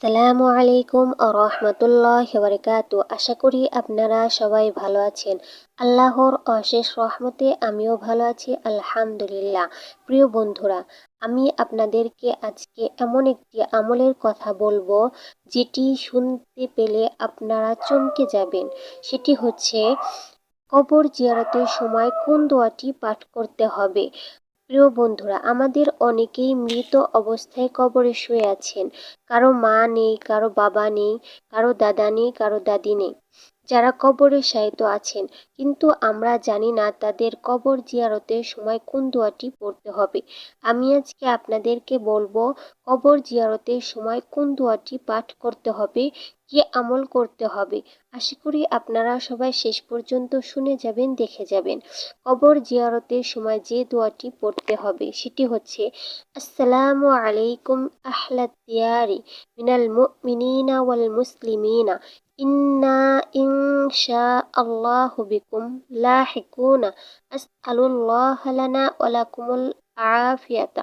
আসসালামু আলাইকুম রাহমাতুল্লাহি ওয়া বারাকাতুহু। আশা করি আপনারা সবাই ভালো আছেন। আল্লাহর অশেষ রহমতে আমিও ভালো আছি আলহামদুলিল্লাহ। প্রিয় বন্ধুরা, আমি আপনাদেরকে আজকে এমন একটি আমলের কথা বলবো যেটি শুনতে পেলে আপনারা চমকে যাবেন। সেটি হচ্ছে কবর জিয়ারতের সময় কোন দোয়াটি পাঠ করতে হবে। প্রিয় বন্ধুরা, আমাদের অনেকেই মৃত অবস্থায় কবরে শুয়ে আছেন। কারো মা নেই, কারো বাবা নেই, কারো দাদা নেই, কারো দাদি নেই, যারা কবরে শায়িত আছেন। কিন্তু আমরা জানি না তাদের কবর জিয়ারতের সময় কোন দোয়াটি পড়তে হবে। আমি আজকে আপনাদেরকে বলবো কবর জিয়ারতের সময় কোন দোয়াটি পাঠ করতে হবে, কি আমল করতে হবে। আশা করি আপনারা সবাই শেষ পর্যন্ত শুনে যাবেন, দেখে যাবেন। কবর জিয়ারতের সময় যে দোয়াটি পড়তে হবে সেটি হচ্ছে, আসসালামু আলাইকুম আহলাদ দিয়ারি মিনাল মুমিনিনা ওয়াল মুসলিমিনা ইন্না ইনশা আল্লাহু বিকুম লাহিকুনা আসআলুল্লাহ লানা ওয়া লাকুমুল আফিয়াতা।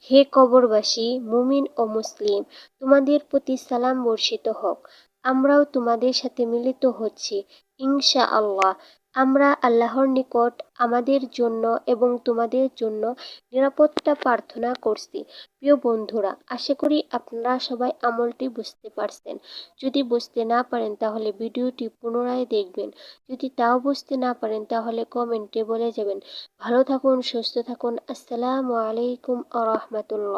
হে কবরবাসী, মুমিন ও মুসলিম, তোমাদের প্রতি সালাম বর্ষিত হোক। আমরাও তোমাদের সাথে মিলিত হচ্ছি ইনশা আল্লাহ। আমরা আল্লাহর নিকট আমাদের জন্য এবং তোমাদের জন্য নিরাপত্তা প্রার্থনা করছি। প্রিয় বন্ধুরা, আশা করি আপনারা সবাই আমলটি বুঝতে পারছেন। যদি বুঝতে না পারেন তাহলে ভিডিওটি পুনরায় দেখবেন। যদি তাও বুঝতে না পারেন তাহলে কমেন্টে বলে যাবেন। ভালো থাকুন, সুস্থ থাকুন। আসসালামু আলাইকুম আ রহমতুল্লাহ।